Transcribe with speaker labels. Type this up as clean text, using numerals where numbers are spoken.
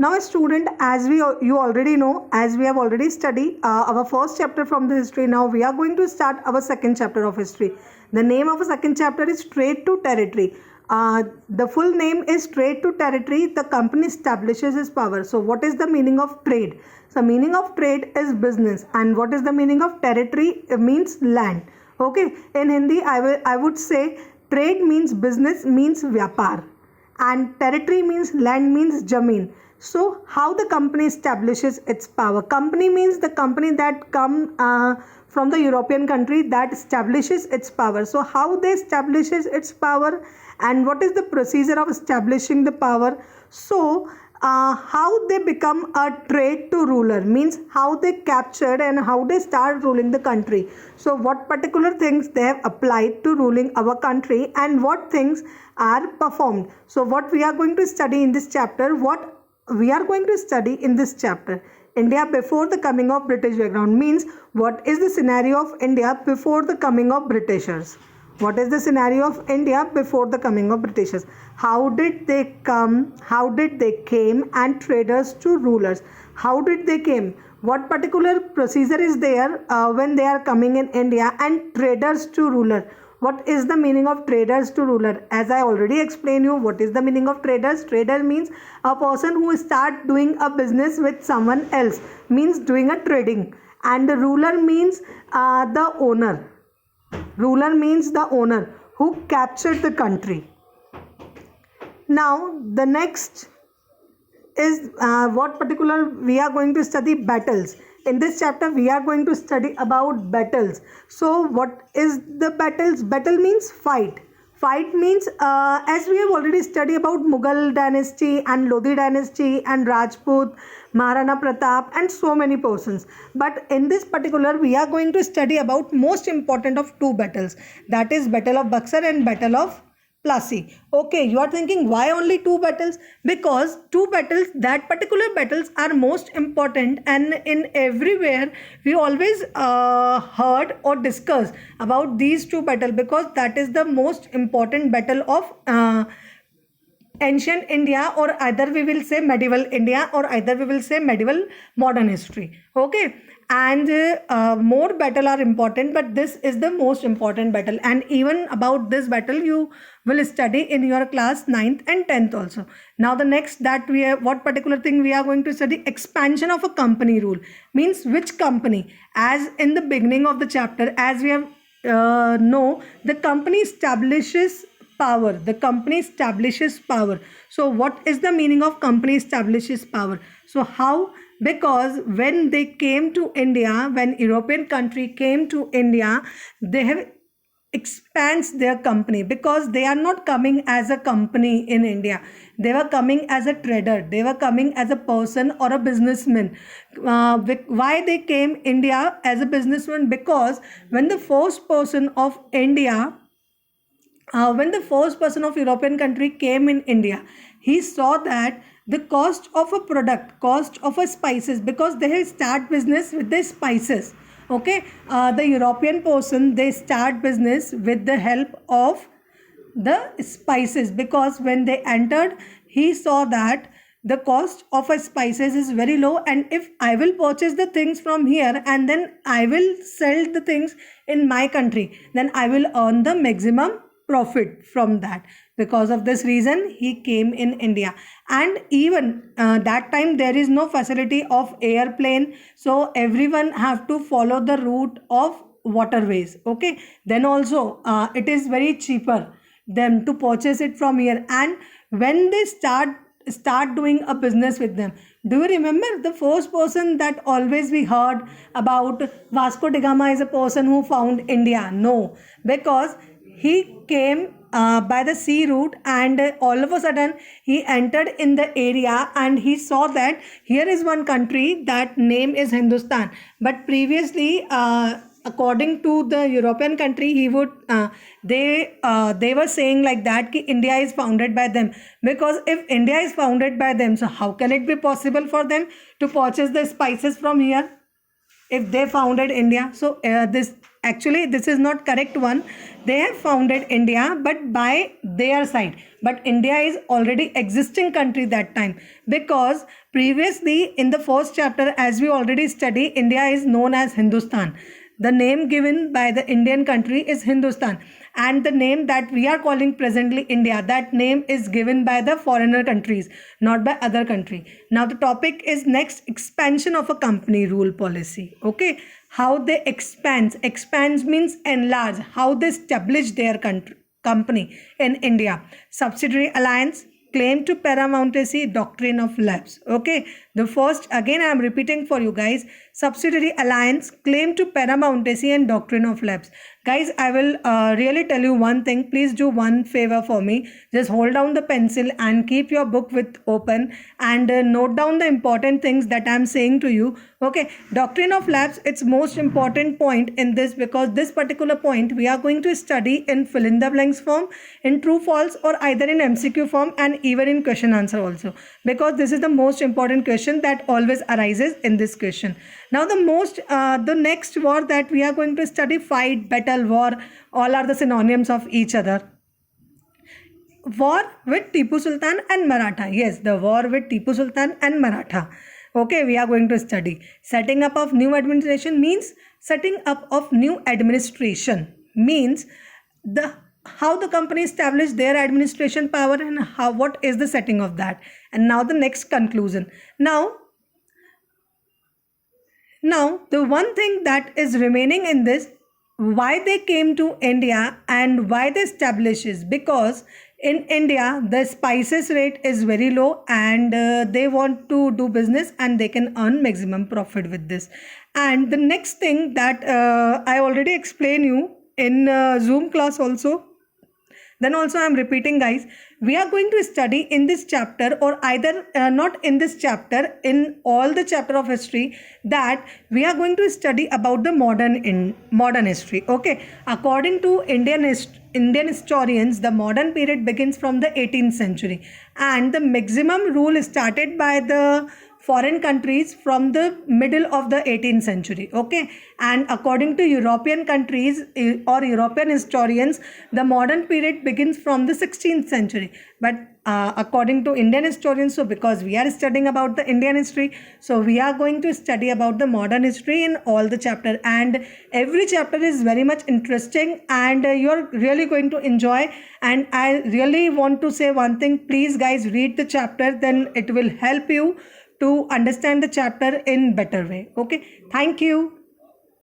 Speaker 1: Now, a student, as you already know, as we have already studied our first chapter from the history, now we are going to start our second chapter of history. The name of the second chapter is Trade to Territory. The full name is Trade to Territory. The company establishes its power. So, what is the meaning of trade? So, meaning of trade is business, and what is the meaning of territory? It means land. Okay, in Hindi, I would say trade means business, means vyapar, and territory means land, means jameen. So how the company establishes its power? Company means the company that come from the European country that establishes its power. So how they establishes its power, and what is the procedure of establishing the power? So how they become a trade to ruler means how they captured and how they start ruling the country. So what particular things they have applied to ruling our country, and what things are performed. So what we are going to study in this chapter, India before the coming of British background, means what is the scenario of India before the coming of Britishers. What is the scenario of India before the coming of Britishers? How did they come? How did they came, and traders to rulers? How did they came? What particular procedure is there when they are coming in India, and traders to ruler? What is the meaning of traders to ruler? As I already explained you, what is the meaning of traders? Trader means a person who start doing a business with someone else, means doing a trading. And the ruler means the owner. Ruler means the owner who captured the country. Now the next is what particular we are going to study battles. In this chapter we are going to study about battles. So what is the battles? Battle means fight. Fight means as we have already studied about Mughal dynasty and Lodi dynasty and Rajput, Maharana Pratap, and so many persons. But in this particular we are going to study about most important of two battles, that is Battle of Buxar and Battle of Plassey. Okay, you are thinking why only two battles? Because two battles, that particular battles are most important, and in everywhere we always heard or discuss about these two battles, because that is the most important battle of ancient India, or either we will say medieval India, or either we will say medieval modern history. Okay, and more battle are important, but this is the most important battle, and even about this battle you will study in your class 9th and 10th also. Now the next that we have, what particular thing we are going to study? Expansion of a company rule, means which company, as in the beginning of the chapter, as we have know, the company establishes power. The company establishes power. So what is the meaning of company establishes power? So how? Because when they came to India, when European country came to India, they have expands their company, because they are not coming as a company in India. They were coming as a trader. They were coming as a person or a businessman. Why they came India as a businessman? Because when the first person of India when the first person of European country came in India, he saw that the cost of a product, cost of a spices, because they start business with the spices. Okay, the European person, they start business with the help of the spices, because when they entered, he saw that the cost of a spices is very low, and if I will purchase the things from here and then I will sell the things in my country, then I will earn the maximum profit from that. Because of this reason he came in India. And even that time there is no facility of airplane, so everyone have to follow the route of waterways. Okay, then also it is very cheaper them to purchase it from here. And when they start doing a business with them, do you remember the first person that always we heard about? Vasco da Gama is a person who found India? No, because he came by the sea route, and all of a sudden he entered in the area and he saw that here is one country that name is Hindustan. But previously according to the European country, they were saying like that ki India is founded by them, because if India is founded by them, so how can it be possible for them to purchase the spices from here if they founded India? So this actually this is not correct one. They have founded India, but by their side. But India is already existing country that time, because previously in the first chapter, as we already study, India is known as Hindustan. The name given by the Indian country is Hindustan, and the name that we are calling presently India, that name is given by the foreigner countries, not by other country. Now the topic is next, expansion of a company rule policy. Okay, how they expands means enlarge, how they establish their company in India. Subsidiary alliance, claim to paramountcy, doctrine of lapse. Okay, the first, again I am repeating for you guys, subsidiary alliance, claim to paramountcy, and doctrine of lapse. Guys, I will really tell you one thing. Please do one favor for me. Just hold down the pencil and keep your book with open, and note down the important things that I am saying to you. Okay, doctrine of lapse, it's most important point in this, because this particular point we are going to study in fill in the blanks form, in true false, or either in MCQ form, and even in question answer also, because this is the most important question that always arises in this question. Now the next word that we are going to study, fight, battle, war, all are the synonyms of each other. War with Tipu Sultan and Maratha. Yes, the war with Tipu Sultan and Maratha. Okay, we are going to study. Setting up of new administration means, setting up of new administration means how the company established their administration power, and what is the setting of that. And now the next conclusion. Now, the one thing that is remaining in this, why they came to India and why they established is because in India, the spices rate is very low, and they want to do business and they can earn maximum profit with this. And the next thing that I already explained you in Zoom class also, then also I am repeating guys, we are going to study in this chapter, or either not in this chapter, in all the chapter of history, that we are going to study about the modern history. Okay, according to Indian historians, the modern period begins from the 18th century, and the maximum rule started by the foreign countries from the middle of the 18th century. Okay, and according to European countries or European historians, the modern period begins from the 16th century. But according to Indian historians, so because we are studying about the Indian history, so we are going to study about the modern history in all the chapter, and every chapter is very much interesting, and you're really going to enjoy. And I really want to say one thing, please guys, read the chapter, then it will help you to understand the chapter in better way. Okay, thank you.